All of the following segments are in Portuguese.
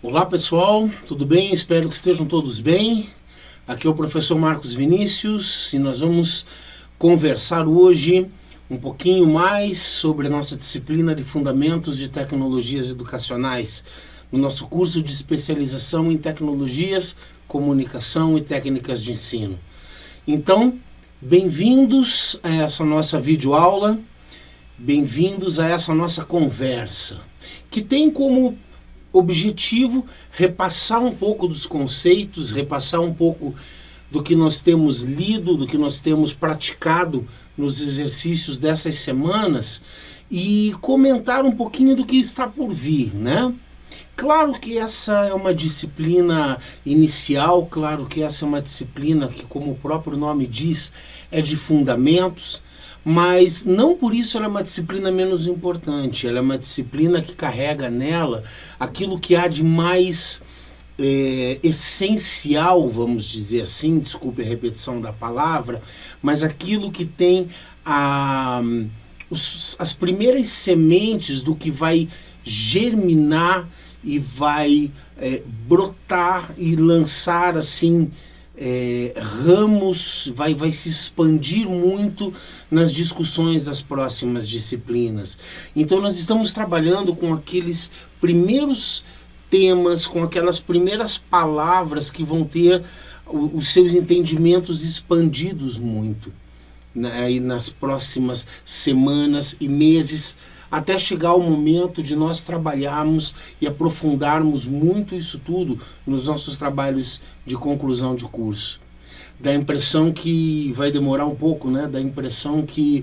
Olá pessoal, tudo bem? Espero que estejam todos bem. Aqui é o professor Marcos Vinícius e nós vamos conversar hoje um pouquinho mais sobre a nossa disciplina de Fundamentos de Tecnologias Educacionais, no nosso curso de especialização em Tecnologias, Comunicação e Técnicas de Ensino. Então, bem-vindos a essa nossa videoaula, bem-vindos a essa nossa conversa, que tem como objetivo repassar um pouco dos conceitos, repassar um pouco do que nós temos lido, do que nós temos praticado nos exercícios dessas semanas e comentar um pouquinho do que está por vir, né? Claro que essa é uma disciplina inicial, claro que essa é uma disciplina que, como o próprio nome diz, é de fundamentos, mas não por isso ela é uma disciplina menos importante. Ela é uma disciplina que carrega nela aquilo que há de mais essencial, vamos dizer assim, desculpe a repetição da palavra, mas aquilo que tem as primeiras sementes do que vai germinar e vai brotar e lançar assim ramos, vai se expandir muito nas discussões das próximas disciplinas. Então nós estamos trabalhando com aqueles primeiros temas, com aquelas primeiras palavras que vão ter os seus entendimentos expandidos muito, né, e nas próximas semanas e meses, até chegar o momento de nós trabalharmos e aprofundarmos muito isso tudo nos nossos trabalhos de conclusão de curso. Dá a impressão que vai demorar um pouco, né? Dá a impressão que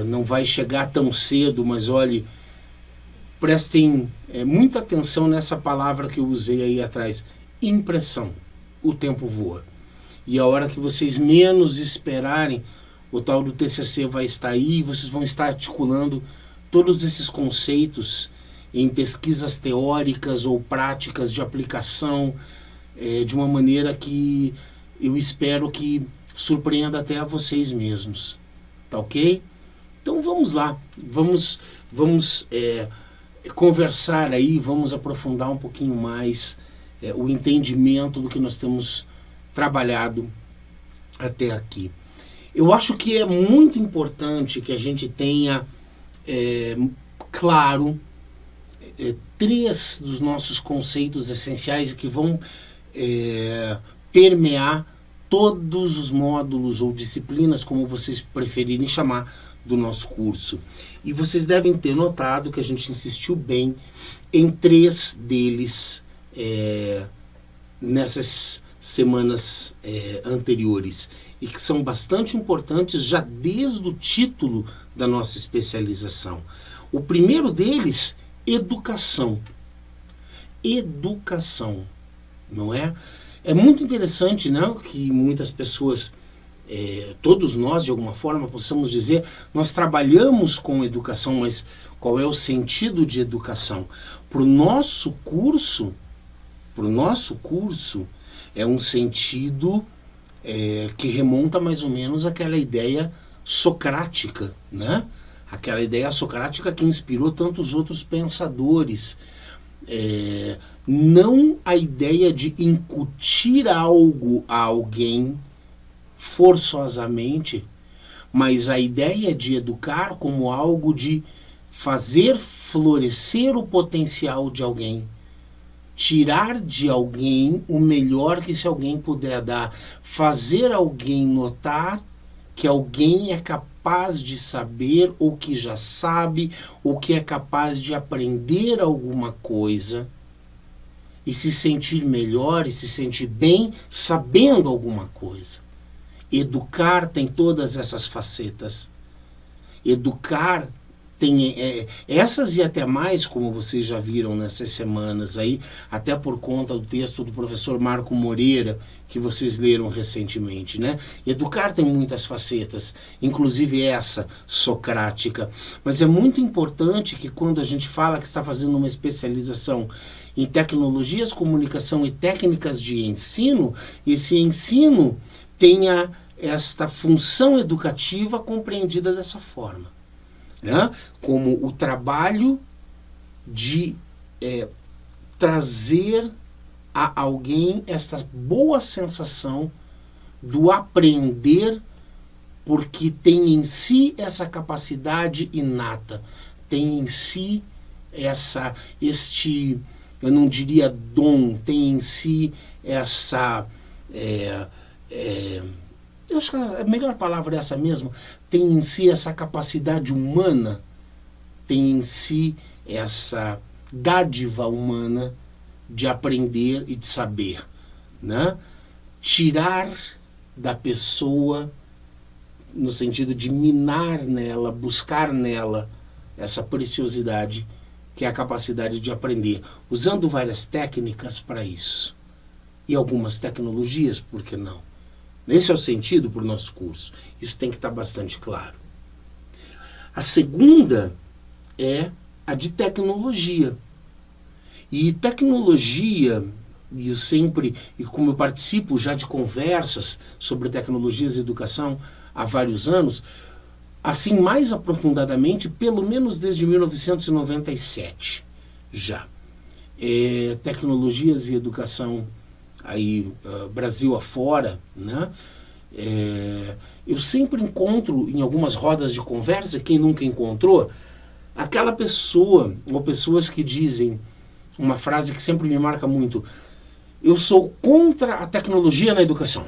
não vai chegar tão cedo, mas olhe, prestem muita atenção nessa palavra que eu usei aí atrás, impressão. O tempo voa. E a hora que vocês menos esperarem, o tal do TCC vai estar aí e vocês vão estar articulando todos esses conceitos em pesquisas teóricas ou práticas de aplicação de uma maneira que eu espero que surpreenda até a vocês mesmos. Tá ok? Então vamos lá, vamos conversar aí, vamos aprofundar um pouquinho mais o entendimento do que nós temos trabalhado até aqui. Eu acho que é muito importante que a gente tenha claro três dos nossos conceitos essenciais que vão permear todos os módulos ou disciplinas, como vocês preferirem chamar, do nosso curso. E vocês devem ter notado que a gente insistiu bem em três deles nessas semanas anteriores, e que são bastante importantes já desde o título da nossa especialização. O primeiro deles, educação. Educação, não é? É muito interessante, não, que muitas pessoas, todos nós de alguma forma possamos dizer, nós trabalhamos com educação, mas qual é o sentido de educação? Para o nosso curso, é um sentido que remonta mais ou menos àquela ideia socrática, né? Aquela ideia socrática que inspirou tantos outros pensadores. Não a ideia de incutir algo a alguém forçosamente, mas a ideia de educar como algo de fazer florescer o potencial de alguém, tirar de alguém o melhor que esse alguém puder dar, fazer alguém notar que alguém é capaz de saber, ou que já sabe, ou que é capaz de aprender alguma coisa e se sentir melhor e se sentir bem sabendo alguma coisa. Educar tem todas essas facetas. Educar tem essas e até mais, como vocês já viram nessas semanas aí, até por conta do texto do professor Marco Moreira, que vocês leram recentemente, né? Educar tem muitas facetas, inclusive essa socrática. Mas é muito importante que quando a gente fala que está fazendo uma especialização em tecnologias, comunicação e técnicas de ensino, esse ensino tenha esta função educativa compreendida dessa forma, né? Como o trabalho de trazer a alguém esta boa sensação do aprender, porque tem em si essa capacidade inata, tem em si eu não diria dom, tem em si essa, eu acho que a melhor palavra é essa mesmo, tem em si essa capacidade humana, tem em si essa dádiva humana de aprender e de saber, né? Tirar da pessoa, no sentido de minar nela, buscar nela essa preciosidade que é a capacidade de aprender, usando várias técnicas para isso. E algumas tecnologias, por que não? Esse é o sentido para o nosso curso. Isso tem que estar bastante claro. A segunda é a de tecnologia. E tecnologia, e como eu participo já de conversas sobre tecnologias e educação há vários anos, assim mais aprofundadamente, pelo menos desde 1997 já. Tecnologias e educação aí, Brasil afora, né? Eu sempre encontro em algumas rodas de conversa, quem nunca encontrou, aquela pessoa ou pessoas que dizem uma frase que sempre me marca muito: eu sou contra a tecnologia na educação.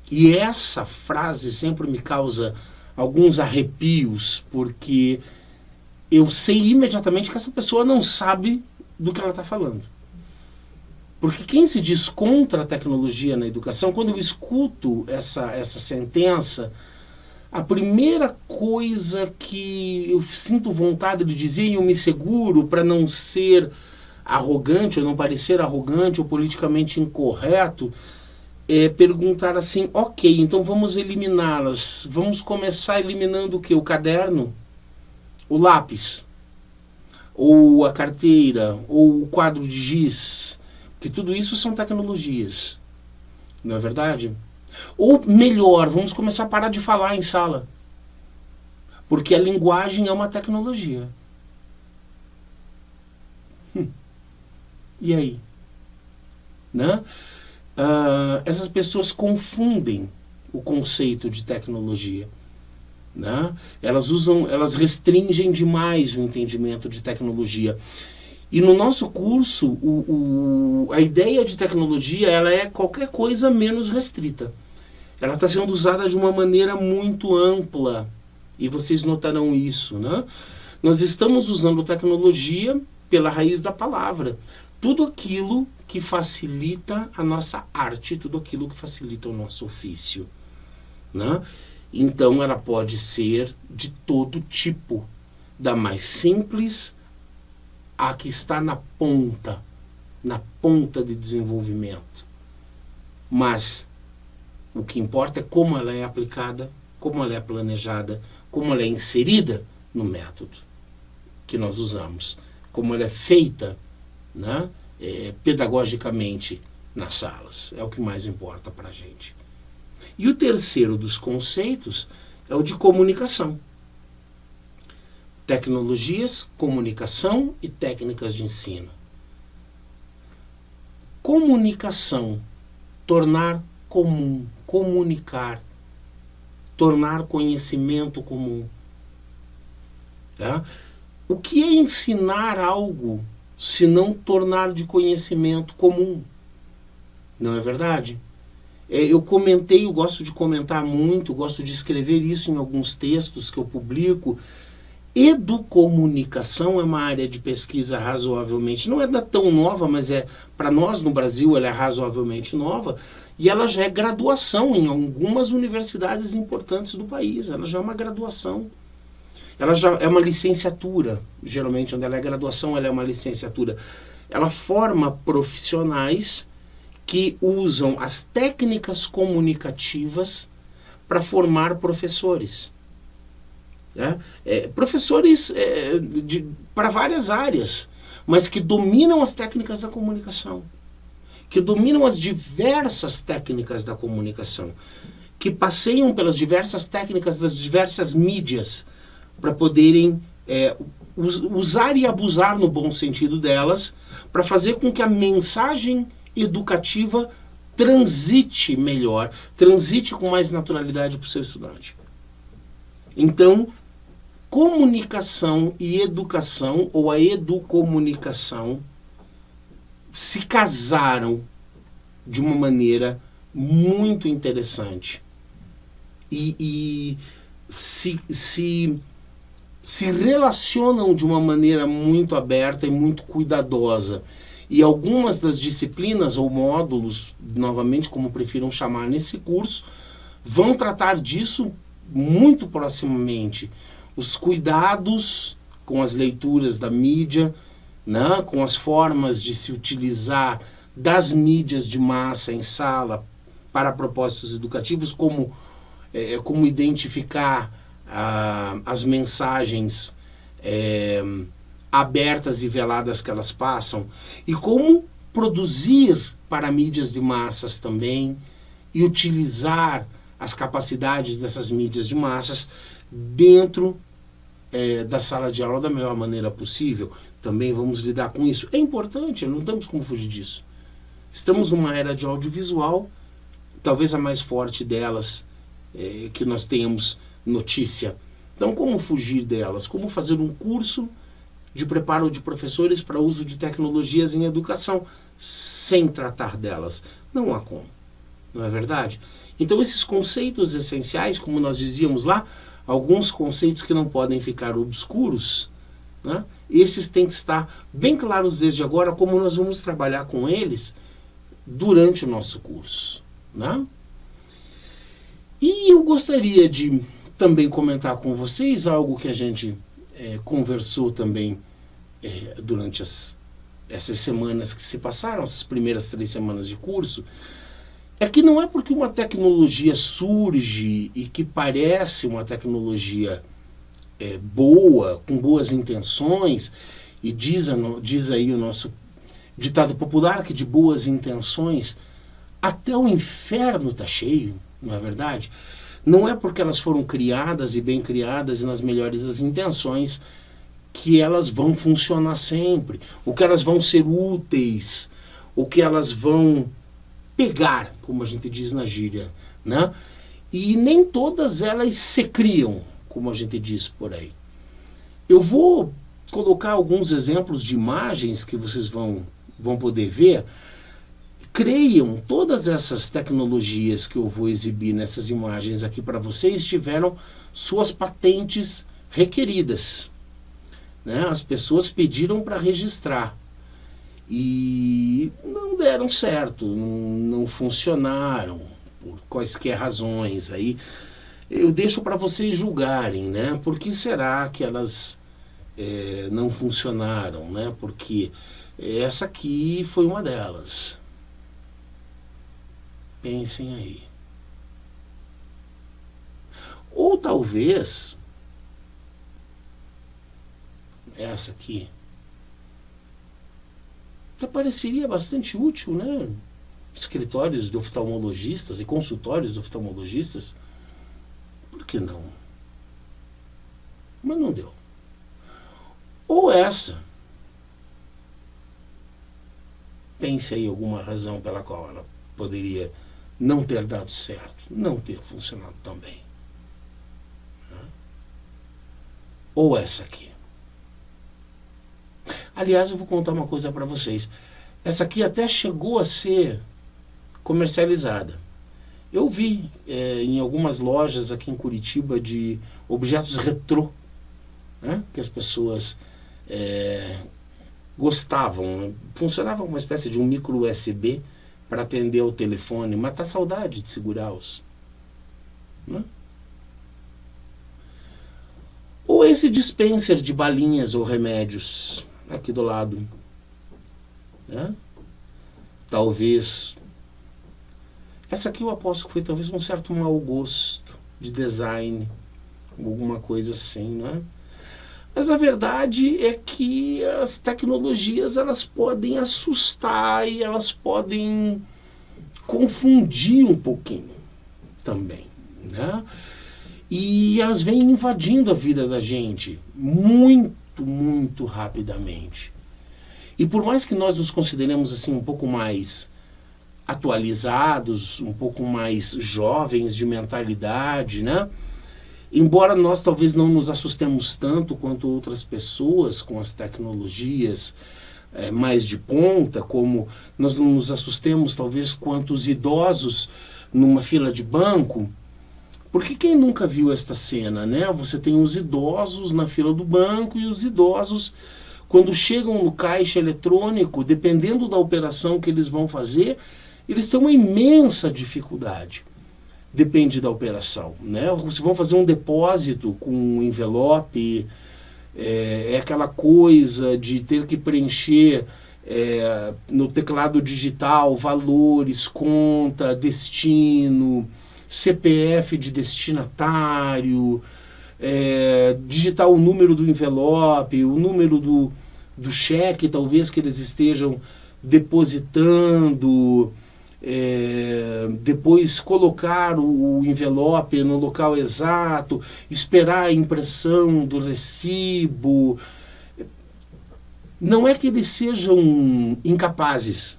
E essa frase sempre me causa alguns arrepios, porque eu sei imediatamente que essa pessoa não sabe do que ela está falando. Porque quem se diz contra a tecnologia na educação, quando eu escuto essa sentença, a primeira coisa que eu sinto vontade de dizer, e eu me seguro para não ser arrogante, ou não parecer arrogante ou politicamente incorreto, é perguntar assim: ok, então vamos eliminá-las. Vamos começar eliminando o quê? O caderno, o lápis, ou a carteira, ou o quadro de giz, que tudo isso são tecnologias, não é verdade? Ou melhor, vamos começar a parar de falar em sala, porque a linguagem é uma tecnologia. E aí? Né? Essas pessoas confundem o conceito de tecnologia, né? Elas restringem demais o entendimento de tecnologia. E no nosso curso, a ideia de tecnologia, ela é qualquer coisa menos restrita. Ela está sendo usada de uma maneira muito ampla, e vocês notarão isso, né? Nós estamos usando tecnologia pela raiz da palavra. Tudo aquilo que facilita a nossa arte, tudo aquilo que facilita o nosso ofício, né? Então ela pode ser de todo tipo, da mais simples a que está na ponta de desenvolvimento. Mas o que importa é como ela é aplicada, como ela é planejada, como ela é inserida no método que nós usamos, como ela é feita, né, pedagogicamente nas salas. É o que mais importa para a gente. E o terceiro dos conceitos é o de comunicação. Tecnologias, comunicação e técnicas de ensino. Comunicação, tornar comum, comunicar, tornar conhecimento comum. Tá? O que é ensinar algo se não tornar de conhecimento comum? Não é verdade? Eu gosto de comentar muito, gosto de escrever isso em alguns textos que eu publico. Educomunicação é uma área de pesquisa razoavelmente, não é tão nova, mas para nós no Brasil ela é razoavelmente nova, e ela já é graduação em algumas universidades importantes do país. Ela já é uma graduação. Ela já é uma licenciatura. Geralmente, onde ela é graduação, ela é uma licenciatura. Ela forma profissionais que usam as técnicas comunicativas para formar professores. Professores para várias áreas, mas que dominam as técnicas da comunicação, que dominam as diversas técnicas da comunicação, que passeiam pelas diversas técnicas das diversas mídias para poderem usar e abusar no bom sentido delas para fazer com que a mensagem educativa transite melhor, transite com mais naturalidade para o seu estudante. Então, comunicação e educação, ou a educomunicação, se casaram de uma maneira muito interessante. E se relacionam de uma maneira muito aberta e muito cuidadosa. E algumas das disciplinas ou módulos, novamente como prefiram chamar nesse curso, vão tratar disso muito proximamente. Os cuidados com as leituras da mídia, né, com as formas de se utilizar das mídias de massa em sala para propósitos educativos, como identificar as mensagens abertas e veladas que elas passam, e como produzir para mídias de massas também, e utilizar as capacidades dessas mídias de massas dentro da sala de aula da melhor maneira possível. Também vamos lidar com isso. É importante, não temos como fugir disso. Estamos numa era de audiovisual, talvez a mais forte delas que nós tenhamos notícia. Então, como fugir delas? Como fazer um curso de preparo de professores para uso de tecnologias em educação sem tratar delas? Não há como, não é verdade? Então, esses conceitos essenciais, como nós dizíamos lá, alguns conceitos que não podem ficar obscuros, né? Esses têm que estar bem claros desde agora, como nós vamos trabalhar com eles durante o nosso curso, né? E eu gostaria de também comentar com vocês algo que a gente conversou também durante essas semanas que se passaram, essas primeiras 3 semanas de curso, é que não é porque uma tecnologia surge e que parece uma tecnologia boa, com boas intenções, e diz aí o nosso ditado popular que de boas intenções até o inferno está cheio, não é verdade? Não é porque elas foram criadas e bem criadas e nas melhores das intenções que elas vão funcionar sempre, ou que elas vão ser úteis, ou que elas vão pegar, como a gente diz na gíria, né? E nem todas elas se criam, como a gente diz por aí. Eu vou colocar alguns exemplos de imagens que vocês vão poder ver. Creiam, todas essas tecnologias que eu vou exibir nessas imagens aqui para vocês tiveram suas patentes requeridas, né? As pessoas pediram para registrar e não deram certo, não funcionaram por quaisquer razões. Aí eu deixo para vocês julgarem, né? Por que será que elas não funcionaram, né? Porque essa aqui foi uma delas. Pensem aí. Ou talvez essa aqui até pareceria bastante útil, né? Escritórios de oftalmologistas e consultórios de oftalmologistas. Por que não? Mas não deu. Ou essa. Pense aí alguma razão pela qual ela poderia não ter dado certo, não ter funcionado tão bem. Ou essa aqui. Aliás, eu vou contar uma coisa para vocês. Essa aqui até chegou a ser comercializada. Eu vi em algumas lojas aqui em Curitiba de objetos retrô, né, que as pessoas gostavam. Funcionava como uma espécie de um micro USB para atender ao telefone, matar saudade de segurá-los, né? Ou esse dispenser de balinhas ou remédios aqui do lado, né? Talvez essa aqui eu aposto que foi talvez um certo mau gosto de design, alguma coisa assim, né? Mas a verdade é que as tecnologias, elas podem assustar e elas podem confundir um pouquinho também, né? E elas vêm invadindo a vida da gente muito muito rapidamente. E por mais que nós nos consideremos assim um pouco mais atualizados, um pouco mais jovens de mentalidade, né? Embora nós talvez não nos assustemos tanto quanto outras pessoas com as tecnologias mais de ponta, como nós não nos assustemos talvez quanto os idosos numa fila de banco, porque quem nunca viu esta cena, né? Você tem os idosos na fila do banco e os idosos, quando chegam no caixa eletrônico, dependendo da operação que eles vão fazer, eles têm uma imensa dificuldade. Depende da operação, né? Se vão fazer um depósito com um envelope, é aquela coisa de ter que preencher no teclado digital valores, conta, destino, CPF de destinatário, digitar o número do envelope, o número do cheque, talvez, que eles estejam depositando, depois colocar o envelope no local exato, esperar a impressão do recibo. Não é que eles sejam incapazes,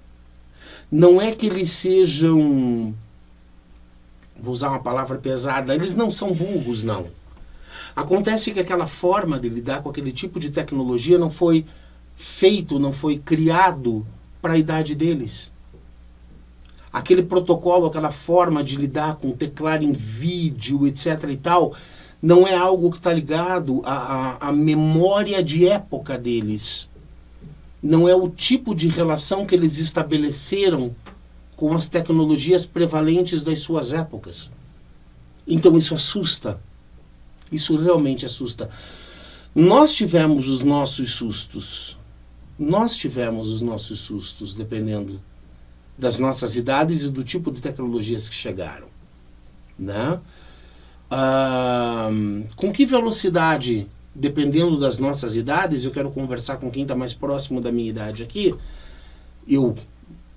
não é que eles sejam, vou usar uma palavra pesada, eles não são burros, não. Acontece que aquela forma de lidar com aquele tipo de tecnologia não foi feito, não foi criado para a idade deles. Aquele protocolo, aquela forma de lidar com teclar em vídeo, etc. e tal, não é algo que está ligado à memória de época deles. Não é o tipo de relação que eles estabeleceram com as tecnologias prevalentes das suas épocas. Então isso assusta. Isso realmente assusta. Nós tivemos os nossos sustos. Nós tivemos os nossos sustos, dependendo das nossas idades e do tipo de tecnologias que chegaram, né? Com que velocidade, dependendo das nossas idades, eu quero conversar com quem está mais próximo da minha idade aqui. Eu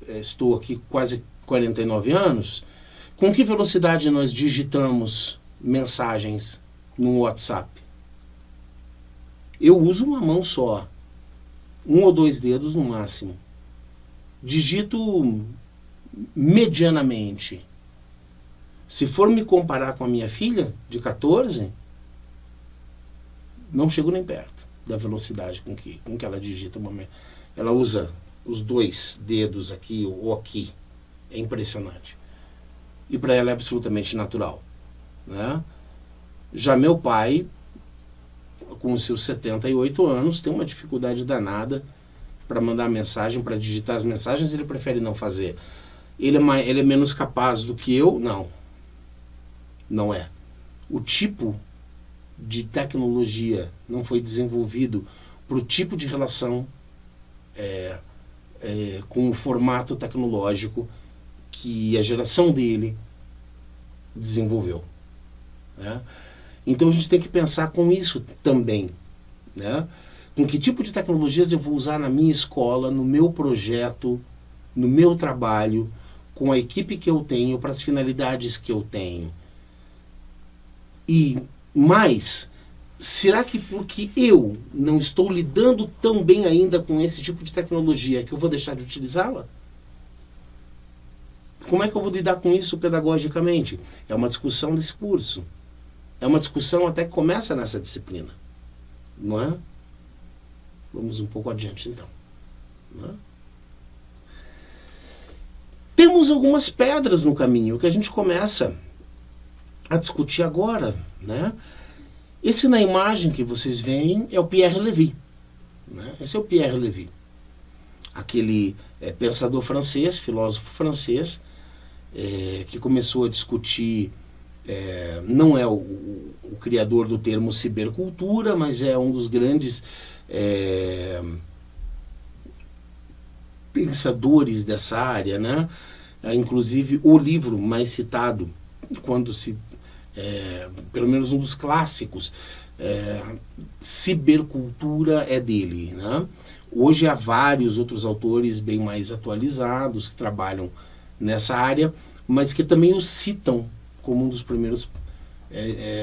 estou aqui quase 49 anos. Com que velocidade nós digitamos mensagens no WhatsApp? Eu uso uma mão só, 1 ou 2 dedos no máximo. Digito medianamente. Se for me comparar com a minha filha, de 14, não chego nem perto da velocidade com que ela digita. Ela usa os 2 dedos aqui ou aqui. É impressionante. E para ela é absolutamente natural, né? Já meu pai, com os seus 78 anos, tem uma dificuldade danada para mandar mensagem, para digitar as mensagens. Ele prefere não fazer. Ele é menos capaz do que eu? Não. Não é. O tipo de tecnologia não foi desenvolvido para o tipo de relação com o formato tecnológico que a geração dele desenvolveu, né? Então a gente tem que pensar com isso também, né? Com que tipo de tecnologias eu vou usar na minha escola, no meu projeto, no meu trabalho, com a equipe que eu tenho, para as finalidades que eu tenho. E mais, será que porque eu não estou lidando tão bem ainda com esse tipo de tecnologia que eu vou deixar de utilizá-la? Como é que eu vou lidar com isso pedagogicamente? É uma discussão desse curso. É uma discussão até que começa nessa disciplina, não é? Vamos um pouco adiante, então. Não é? Temos algumas pedras no caminho que a gente começa a discutir agora, né? Esse na imagem que vocês veem é o Pierre Lévy, né? Esse é o Pierre Lévy, aquele pensador francês, filósofo francês, que começou a discutir, não é o criador do termo cibercultura, mas é um dos grandes pensadores dessa área, né? Inclusive o livro mais citado, pelo menos um dos clássicos, cibercultura, é dele, né? Hoje há vários outros autores bem mais atualizados que trabalham nessa área, mas que também o citam como um dos primeiros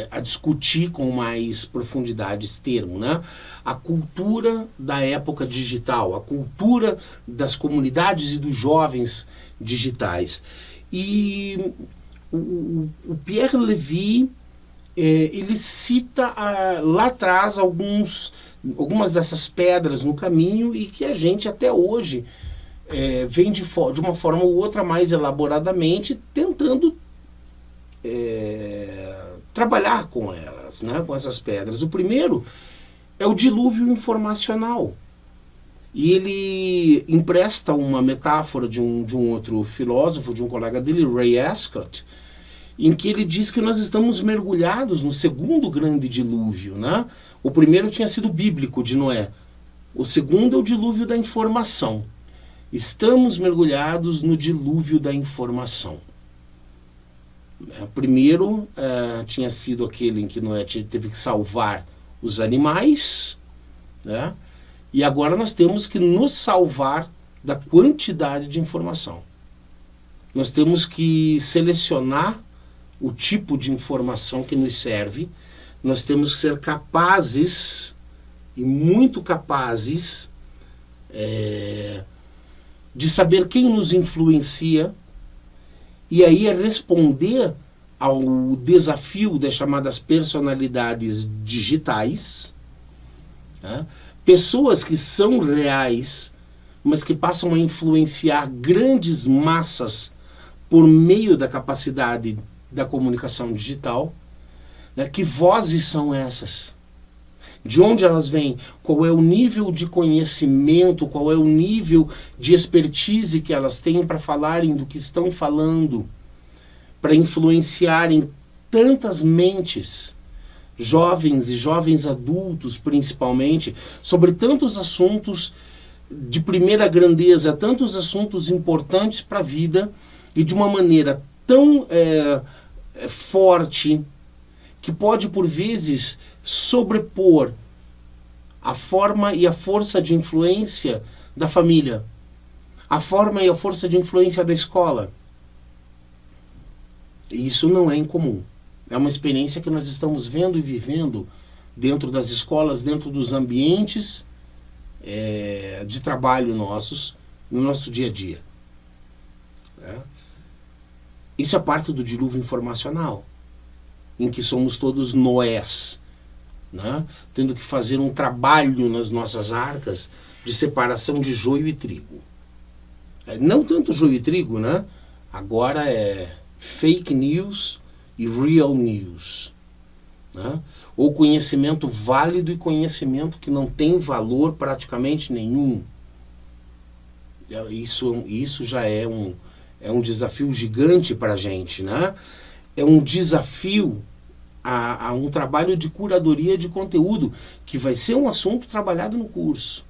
a discutir com mais profundidade esse termo, né? A cultura da época digital, a cultura das comunidades e dos jovens digitais. E o Pierre Levy, ele cita lá atrás algumas dessas pedras no caminho e que a gente até hoje vem de uma forma ou outra mais elaboradamente tentando trabalhar com elas, né, com essas pedras. O primeiro é o dilúvio informacional. E ele empresta uma metáfora de um outro filósofo, de um colega dele, Ray Ascott, em que ele diz que nós estamos mergulhados no segundo grande dilúvio, né? O primeiro tinha sido bíblico, de Noé. O segundo é o dilúvio da informação. Estamos mergulhados no dilúvio da informação. O primeiro tinha sido aquele em que Noé teve que salvar os animais, né? E agora nós temos que nos salvar da quantidade de informação. Nós temos que selecionar o tipo de informação que nos serve. Nós temos que ser capazes, e muito capazes, de saber quem nos influencia, e aí responder ao desafio das chamadas personalidades digitais, né? Pessoas que são reais, mas que passam a influenciar grandes massas por meio da capacidade da comunicação digital, né? Que vozes são essas? De onde elas vêm? Qual é o nível de conhecimento, qual é o nível de expertise que elas têm para falarem do que estão falando, para influenciarem tantas mentes, jovens e jovens adultos principalmente, sobre tantos assuntos de primeira grandeza, tantos assuntos importantes para a vida, e de uma maneira tão forte, que pode por vezes sobrepor a forma e a força de influência da família, a forma e a força de influência da escola. E isso não é incomum. É uma experiência que nós estamos vendo e vivendo dentro das escolas, dentro dos ambientes de trabalho nossos, no nosso dia a dia. Isso é parte do dilúvio informacional, em que somos todos Noés, né? Tendo que fazer um trabalho nas nossas arcas de separação de joio e trigo. Não tanto joio e trigo, né? Agora é fake news e real news, né? Ou conhecimento válido e conhecimento que não tem valor praticamente nenhum. Isso já é um desafio gigante para a gente, né? É um desafio a um trabalho de curadoria de conteúdo, que vai ser um assunto trabalhado no curso,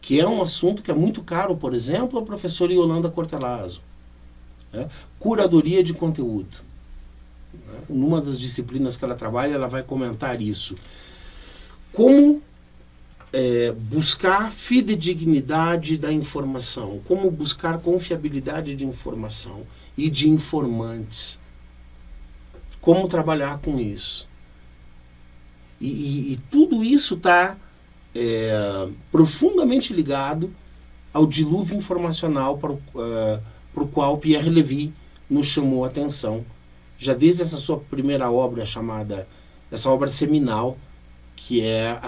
que é um assunto que é muito caro, por exemplo, a professora Yolanda Cortelazzo, né? Curadoria de conteúdo. Numa das disciplinas que ela trabalha, ela vai comentar isso. Como buscar fidedignidade da informação, como buscar confiabilidade de informação e de informantes. Como trabalhar com isso. E tudo isso está profundamente ligado ao dilúvio informacional para o qual Pierre Levy nos chamou a atenção, já desde essa sua primeira obra chamada, essa obra seminal, que é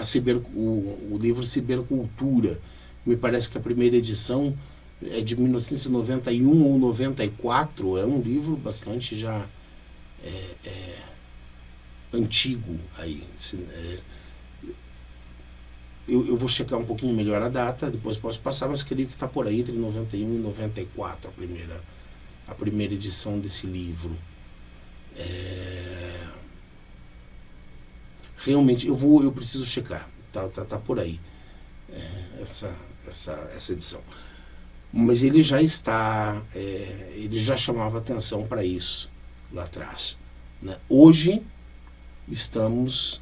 o livro Cibercultura. Me parece que a primeira edição é de 1991 ou 94, é um livro bastante já antigo aí. Eu vou checar um pouquinho melhor a data, depois posso passar, mas creio que está por aí entre 91 e 94 a primeira edição desse livro. Realmente eu preciso checar, tá por aí essa edição, mas ele já está ele já chamava atenção para isso lá atrás, né? Hoje estamos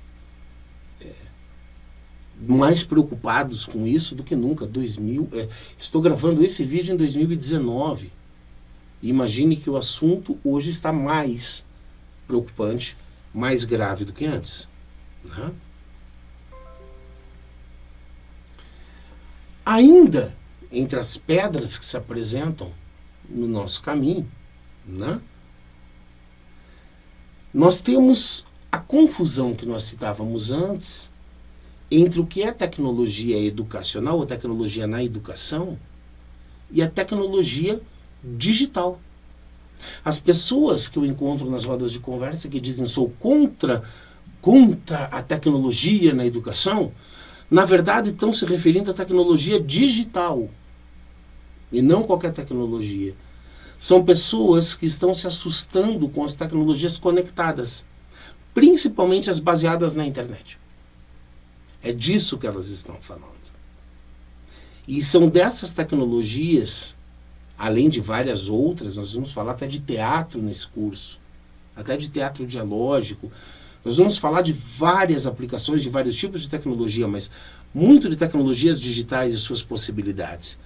mais preocupados com isso do que nunca. Estou gravando esse vídeo em 2019. Imagine que o assunto hoje está mais preocupante, mais grave do que antes. Né? Ainda entre as pedras que se apresentam no nosso caminho, né? Nós temos a confusão que nós citávamos antes entre o que é tecnologia educacional, ou tecnologia na educação, e a tecnologia digital. As pessoas que eu encontro nas rodas de conversa que dizem sou contra a tecnologia na educação, na verdade estão se referindo à tecnologia digital e não qualquer tecnologia. São pessoas que estão se assustando com as tecnologias conectadas, principalmente as baseadas na internet. É disso que elas estão falando. E são dessas tecnologias, além de várias outras, nós vamos falar até de teatro nesse curso, até de teatro dialógico. Nós vamos falar de várias aplicações, de vários tipos de tecnologia, mas muito de tecnologias digitais e suas possibilidades.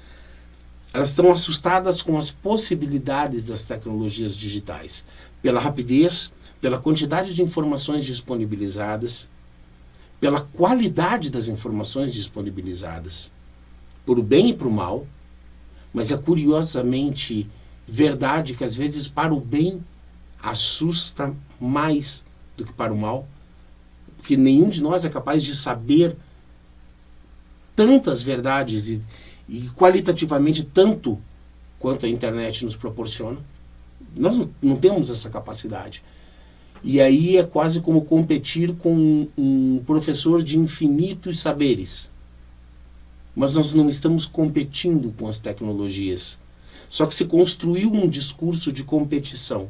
Elas estão assustadas com as possibilidades das tecnologias digitais, pela rapidez, pela quantidade de informações disponibilizadas, pela qualidade das informações disponibilizadas, por o bem e para o mal, mas é curiosamente verdade que às vezes para o bem assusta mais do que para o mal, porque nenhum de nós é capaz de saber tantas verdades e qualitativamente tanto quanto a internet nos proporciona. Nós não temos essa capacidade. E aí é quase como competir com um professor de infinitos saberes. Mas nós não estamos competindo com as tecnologias. Só que se construiu um discurso de competição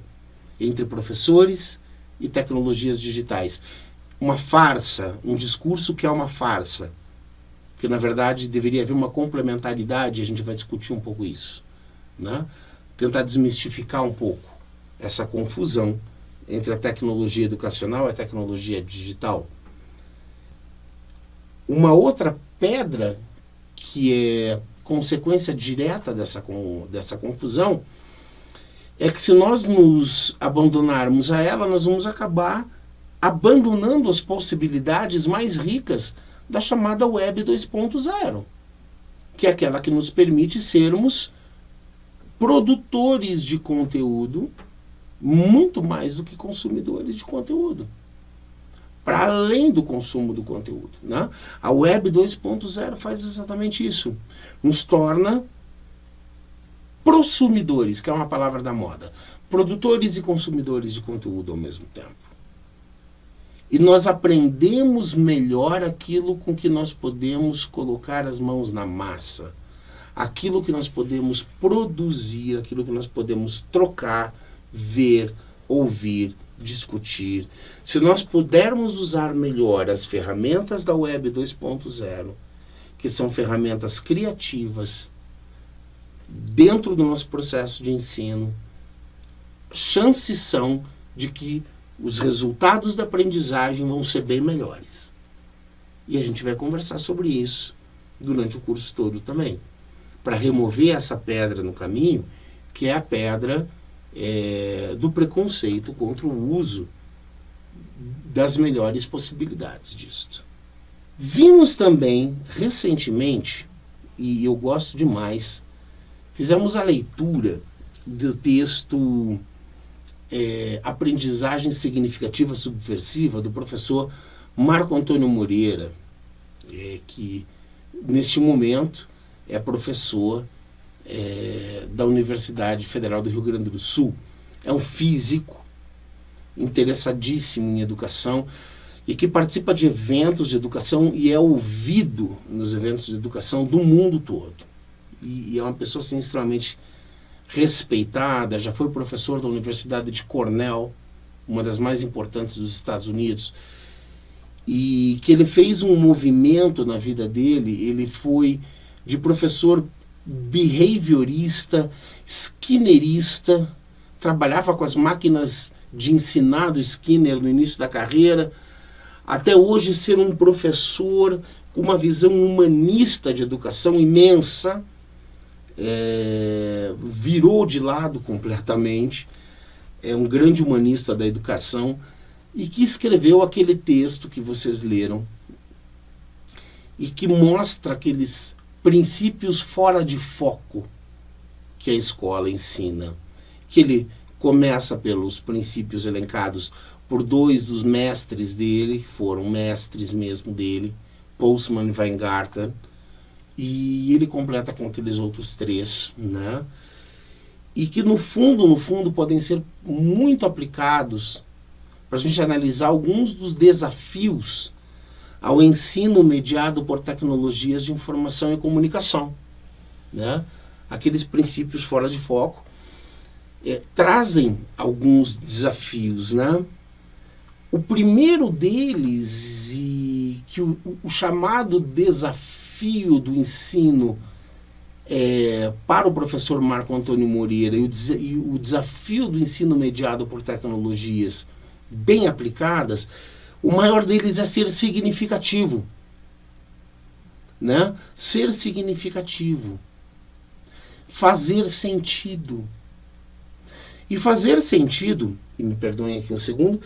entre professores e tecnologias digitais. Uma farsa, um discurso que é uma farsa. Que na verdade deveria haver uma complementaridade, e a gente vai discutir um pouco isso. Né? Tentar desmistificar um pouco essa confusão entre a tecnologia educacional e a tecnologia digital. Uma outra pedra que é consequência direta dessa confusão é que se nós nos abandonarmos a ela, nós vamos acabar abandonando as possibilidades mais ricas da chamada Web 2.0, que é aquela que nos permite sermos produtores de conteúdo muito mais do que consumidores de conteúdo. Para além do consumo do conteúdo. Né? A Web 2.0 faz exatamente isso. Nos torna prosumidores, que é uma palavra da moda. Produtores e consumidores de conteúdo ao mesmo tempo. E nós aprendemos melhor aquilo com que nós podemos colocar as mãos na massa. Aquilo que nós podemos produzir, aquilo que nós podemos trocar, ver, ouvir, discutir. Se nós pudermos usar melhor as ferramentas da Web 2.0, que são ferramentas criativas, dentro do nosso processo de ensino, chances são de que os resultados da aprendizagem vão ser bem melhores. E a gente vai conversar sobre isso durante o curso todo também, para remover essa pedra no caminho, que é a pedra do preconceito contra o uso das melhores possibilidades disto. Vimos também, recentemente, e eu gosto demais, fizemos a leitura do texto Aprendizagem Significativa Subversiva, do professor Marco Antônio Moreira, que neste momento é professor da Universidade Federal do Rio Grande do Sul. É um físico interessadíssimo em educação e que participa de eventos de educação e é ouvido nos eventos de educação do mundo todo. E é uma pessoa assim, extremamente respeitada, já foi professor da Universidade de Cornell, uma das mais importantes dos Estados Unidos, e que ele fez um movimento na vida dele. Ele foi de professor behaviorista, skinnerista, trabalhava com as máquinas de ensinar do Skinner no início da carreira, até hoje ser um professor com uma visão humanista de educação imensa, virou de lado completamente, é um grande humanista da educação e que escreveu aquele texto que vocês leram e que mostra aqueles princípios fora de foco que a escola ensina. Que ele começa pelos princípios elencados por 2 dos mestres dele, que foram mestres mesmo dele, Postman e Weingarten, e ele completa com aqueles outros 3, né? E que no fundo, podem ser muito aplicados para a gente analisar alguns dos desafios ao ensino mediado por tecnologias de informação e comunicação, né? Aqueles princípios fora de foco trazem alguns desafios, né? O primeiro deles, e que o chamado desafio do ensino para o professor Marco Antônio Moreira e o desafio do ensino mediado por tecnologias bem aplicadas, o maior deles é ser significativo, né? Ser significativo, fazer sentido. E fazer sentido, e me perdoem aqui um segundo,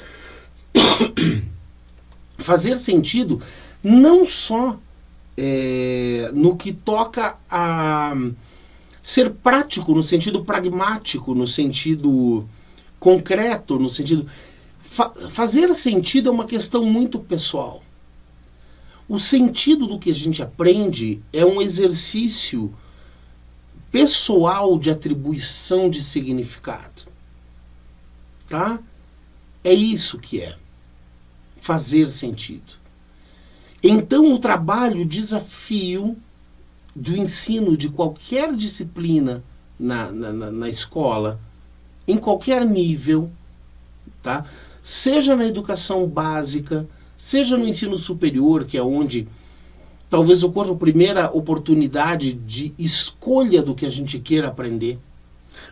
fazer sentido não só no que toca a ser prático, no sentido pragmático, no sentido concreto, no sentido... fazer sentido é uma questão muito pessoal. O sentido do que a gente aprende é um exercício pessoal de atribuição de significado. Tá? É isso que é fazer sentido. Então, o trabalho, o desafio do ensino de qualquer disciplina na escola, em qualquer nível, tá? Seja na educação básica, seja no ensino superior, que é onde talvez ocorra a primeira oportunidade de escolha do que a gente queira aprender.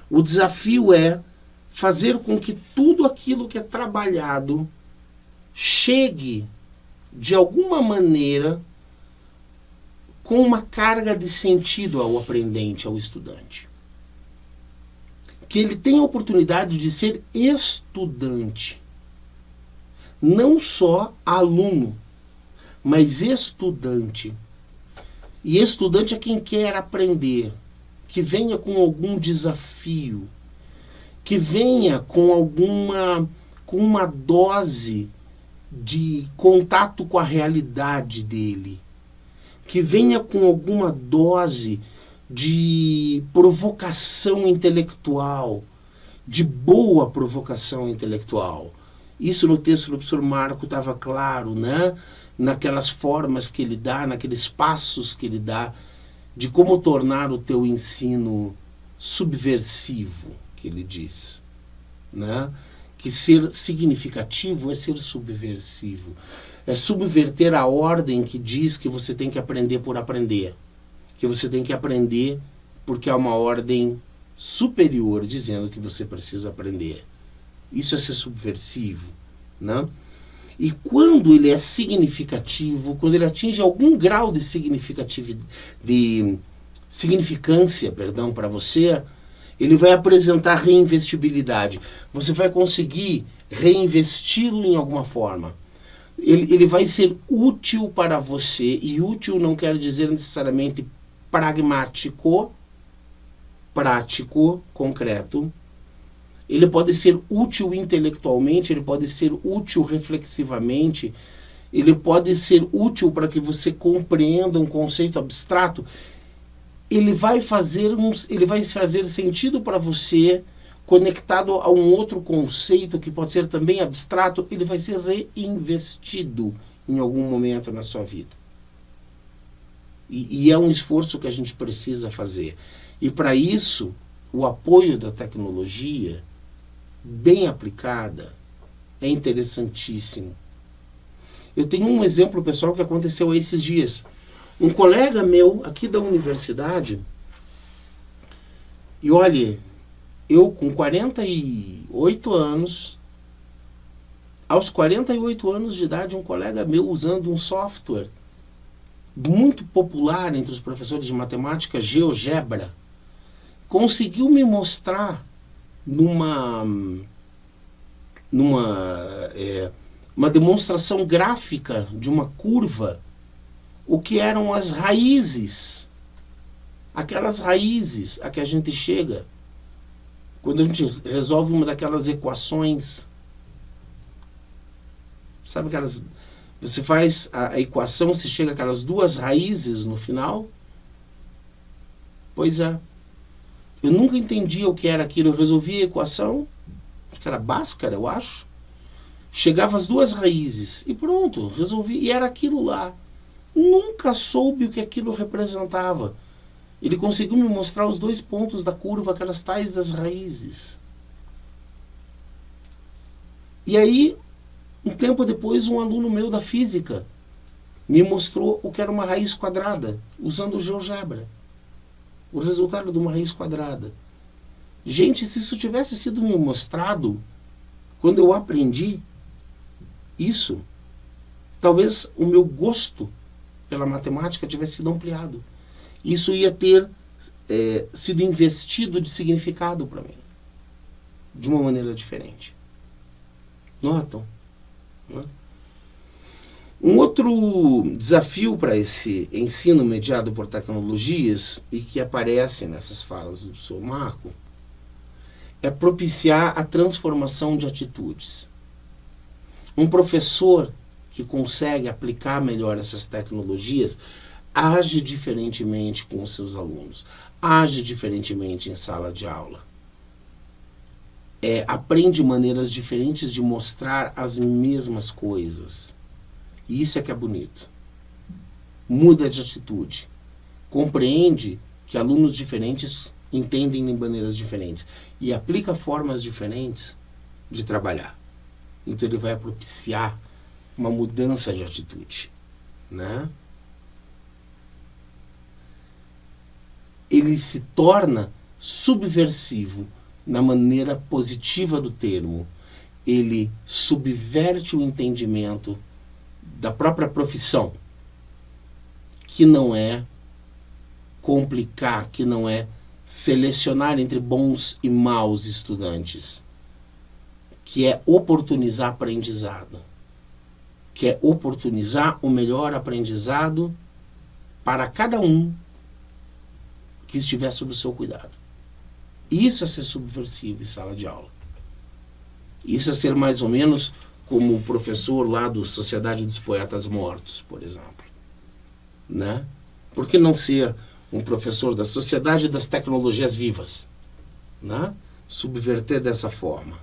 O desafio é fazer com que tudo aquilo que é trabalhado chegue, de alguma maneira, com uma carga de sentido ao aprendente, ao estudante. Que ele tenha a oportunidade de ser estudante. Não só aluno, mas estudante. E estudante é quem quer aprender, que venha com algum desafio, que venha com uma dose de contato com a realidade dele, que venha com alguma dose de provocação intelectual, de boa provocação intelectual. Isso no texto do professor Marco estava claro, né? Naquelas formas que ele dá, naqueles passos que ele dá, de como tornar o teu ensino subversivo, que ele diz, né? Que ser significativo é ser subversivo. É subverter a ordem que diz que você tem que aprender por aprender. Que você tem que aprender porque há uma ordem superior dizendo que você precisa aprender. Isso é ser subversivo, né? E quando ele é significativo, quando ele atinge algum grau de significância, para você, ele vai apresentar reinvestibilidade. Você vai conseguir reinvesti-lo em alguma forma. Ele vai ser útil para você, e útil não quer dizer necessariamente pragmático, prático, concreto. Ele pode ser útil intelectualmente, ele pode ser útil reflexivamente, ele pode ser útil para que você compreenda um conceito abstrato. Ele vai fazer sentido para você, conectado a um outro conceito que pode ser também abstrato. Ele vai ser reinvestido em algum momento na sua vida. E é um esforço que a gente precisa fazer. E para isso, o apoio da tecnologia, bem aplicada, é interessantíssimo. Eu tenho um exemplo, pessoal, que aconteceu esses dias. Um colega meu aqui da universidade, e olha, eu com 48 anos, aos 48 anos de idade, um colega meu usando um software muito popular entre os professores de matemática, GeoGebra, conseguiu me mostrar uma demonstração gráfica de uma curva o que eram as raízes, aquelas raízes a que a gente chega quando a gente resolve uma daquelas equações. Sabe aquelas... Você faz a equação, você chega àquelas duas raízes no final? Pois é. Eu nunca entendia o que era aquilo. Eu resolvi a equação, acho que era Bhaskara, eu acho. Chegava às duas raízes e pronto, resolvi. E era aquilo lá. Nunca soube o que aquilo representava. Ele conseguiu me mostrar os dois pontos da curva, aquelas tais das raízes. E aí, um tempo depois, um aluno meu da física me mostrou o que era uma raiz quadrada, usando o GeoGebra. O resultado de uma raiz quadrada. Gente, se isso tivesse sido me mostrado quando eu aprendi isso, talvez o meu gosto pela matemática tivesse sido ampliado. Isso ia ter sido investido de significado para mim, de uma maneira diferente. Notam? Né? Um outro desafio para esse ensino mediado por tecnologias, e que aparece nessas falas do professor Marco, é propiciar a transformação de atitudes. Um professor que consegue aplicar melhor essas tecnologias age diferentemente com os seus alunos, age diferentemente em sala de aula. Aprende maneiras diferentes de mostrar as mesmas coisas. E isso é que é bonito. Muda de atitude. Compreende que alunos diferentes entendem de maneiras diferentes. E aplica formas diferentes de trabalhar. Então ele vai propiciar uma mudança de atitude. Né? Ele se torna subversivo na maneira positiva do termo. Ele subverte o entendimento da própria profissão, que não é complicar, que não é selecionar entre bons e maus estudantes, que é oportunizar aprendizado, que é oportunizar o melhor aprendizado para cada um que estiver sob o seu cuidado. Isso é ser subversivo em sala de aula. Isso é ser mais ou menos como o professor lá do Sociedade dos Poetas Mortos, por exemplo. Né? Por que não ser um professor da Sociedade das Tecnologias Vivas? Né? Subverter dessa forma.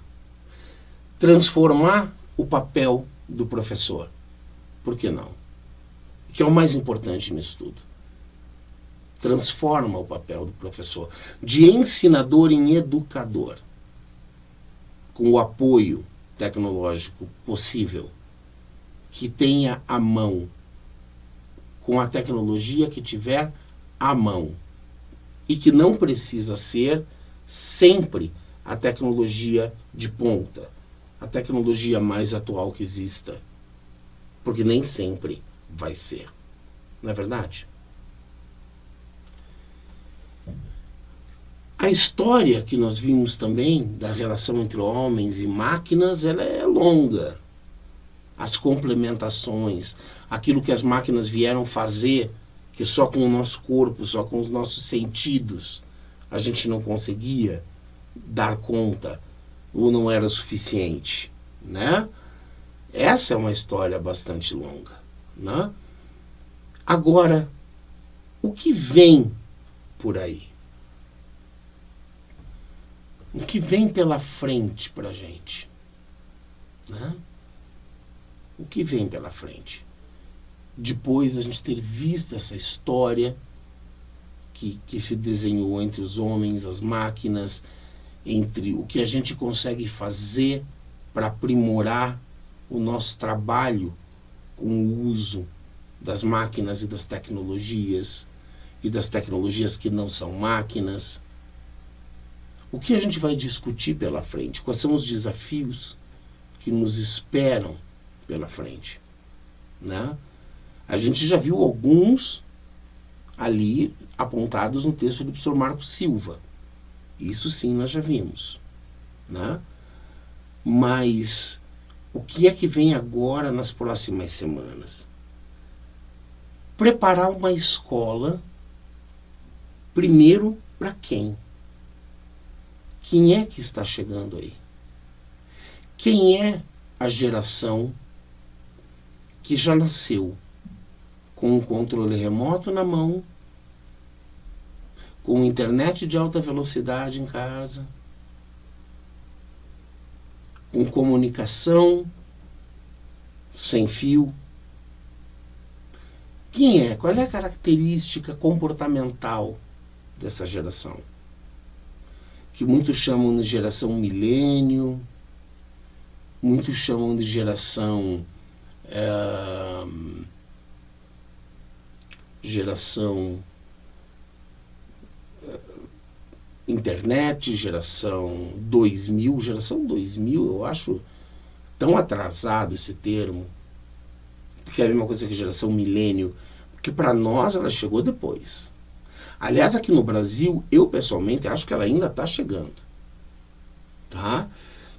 Transformar o papel do professor. Por que não? Que é o mais importante nisso tudo. Transforma o papel do professor de ensinador em educador, com o apoio tecnológico possível, que tenha à mão, com a tecnologia que tiver à mão, e que não precisa ser sempre a tecnologia de ponta, a tecnologia mais atual que exista, porque nem sempre vai ser, não é verdade? A história que nós vimos também da relação entre homens e máquinas, ela é longa. As complementações, aquilo que as máquinas vieram fazer, que só com o nosso corpo, só com os nossos sentidos, a gente não conseguia dar conta, ou não era suficiente, né? Essa é uma história bastante longa, né? Agora, o que vem por aí? O que vem pela frente para a gente? Né? O que vem pela frente? Depois da gente ter visto essa história que se desenhou entre os homens, as máquinas, entre o que a gente consegue fazer para aprimorar o nosso trabalho com o uso das máquinas e das tecnologias, e das tecnologias que não são máquinas. O que a gente vai discutir pela frente? Quais são os desafios que nos esperam pela frente? Né? A gente já viu alguns ali apontados no texto do professor Marco Silva. Isso sim nós já vimos. Né? Mas o que é que vem agora nas próximas semanas? Preparar uma escola, primeiro, para quem? Quem é que está chegando aí? Quem é a geração que já nasceu com um controle remoto na mão, com internet de alta velocidade em casa, com comunicação sem fio? Quem é? Qual é a característica comportamental dessa geração? Que muitos chamam de geração milênio, muitos chamam de geração internet, geração 2000. Geração 2000 eu acho tão atrasado esse termo, que é a mesma coisa que geração milênio, porque para nós ela chegou depois. Aliás, aqui no Brasil, eu pessoalmente acho que ela ainda está chegando. Tá?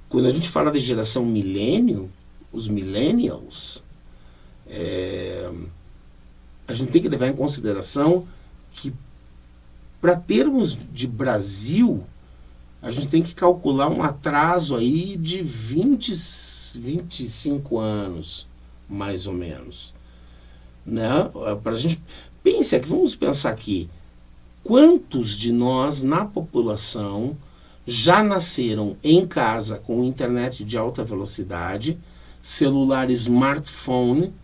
Quando a gente fala de geração milênio, os millennials, a gente tem que levar em consideração que, para termos de Brasil, a gente tem que calcular um atraso aí de 25 anos, mais ou menos. Né? Pra gente, vamos pensar aqui, quantos de nós na população já nasceram em casa com internet de alta velocidade, celular smartphone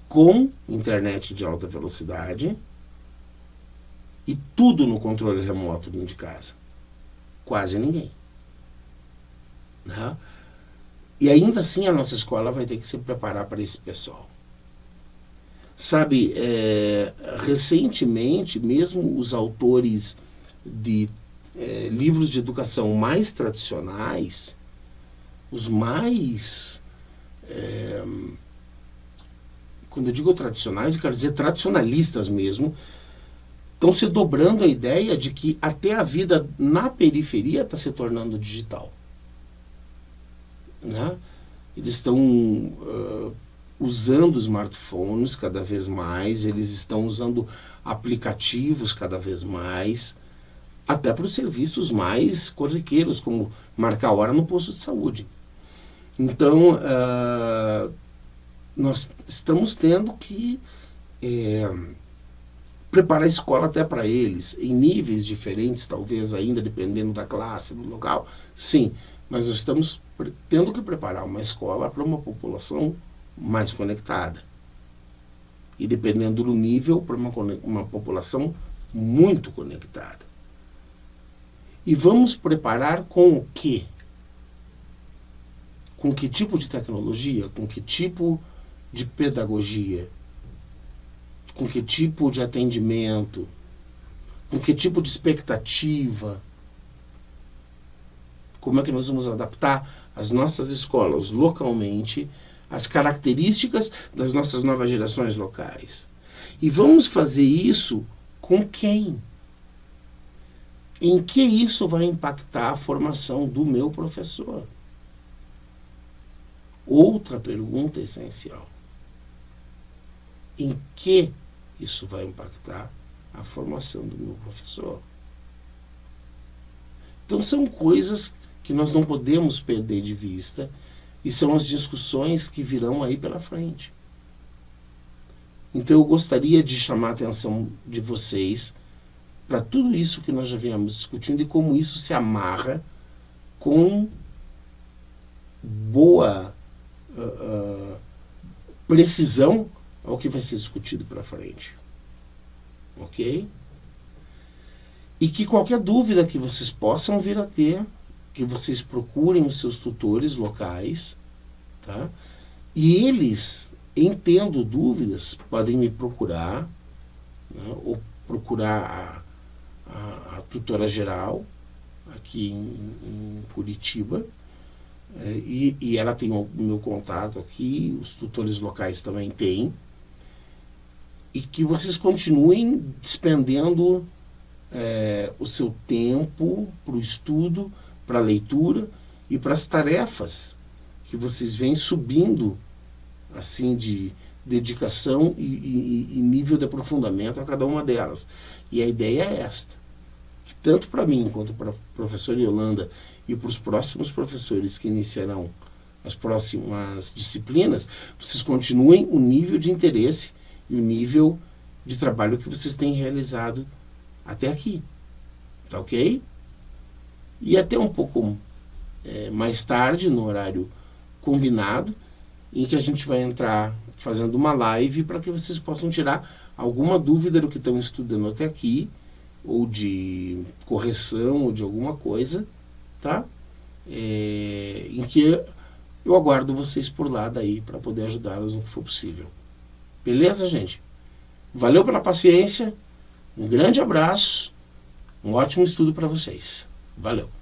com internet de alta velocidade e tudo no controle remoto dentro de casa? Quase ninguém. Né? E ainda assim a nossa escola vai ter que se preparar para esse pessoal. Sabe, recentemente, mesmo os autores de livros de educação mais tradicionais, os mais... quando eu digo tradicionais, eu quero dizer tradicionalistas mesmo, estão se dobrando a ideia de que até a vida na periferia está se tornando digital. Né? Eles estão usando smartphones cada vez mais, eles estão usando aplicativos cada vez mais, até para os serviços mais corriqueiros, como marcar hora no posto de saúde. Então, nós estamos tendo que preparar a escola até para eles, em níveis diferentes, talvez ainda, dependendo da classe, do local, sim, mas nós estamos tendo que preparar uma escola para uma população mais conectada. E dependendo do nível, para uma população muito conectada. E vamos preparar com o quê? Com que tipo de tecnologia? Com que tipo de pedagogia? Com que tipo de atendimento? Com que tipo de expectativa? Como é que nós vamos adaptar as nossas escolas localmente às características das nossas novas gerações locais? E vamos fazer isso com quem? Em que isso vai impactar a formação do meu professor? Outra pergunta essencial. Em que isso vai impactar a formação do meu professor? Então são coisas que nós não podemos perder de vista e são as discussões que virão aí pela frente. Então eu gostaria de chamar a atenção de vocês para tudo isso que nós já viemos discutindo e como isso se amarra com boa precisão ao que vai ser discutido para frente. Ok? E que qualquer dúvida que vocês possam vir a ter, que vocês procurem os seus tutores locais, tá? E eles, em tendo dúvidas, podem me procurar, né? Ou procurar a tutora geral aqui em Curitiba, e ela tem o meu contato aqui, os tutores locais também têm, e que vocês continuem despendendo o seu tempo para o estudo, para a leitura e para as tarefas que vocês vêm subindo, assim, de dedicação e nível de aprofundamento a cada uma delas. E a ideia é esta, que tanto para mim quanto para a professora Yolanda e para os próximos professores que iniciarão as próximas disciplinas, vocês continuem o nível de interesse e o nível de trabalho que vocês têm realizado até aqui. Tá ok? E até um pouco mais tarde, no horário combinado, em que a gente vai entrar fazendo uma live para que vocês possam tirar alguma dúvida do que estão estudando até aqui, ou de correção, ou de alguma coisa, tá? Em que eu aguardo vocês por lá daí para poder ajudá-los no que for possível. Beleza, gente? Valeu pela paciência, um grande abraço, um ótimo estudo para vocês. Valeu!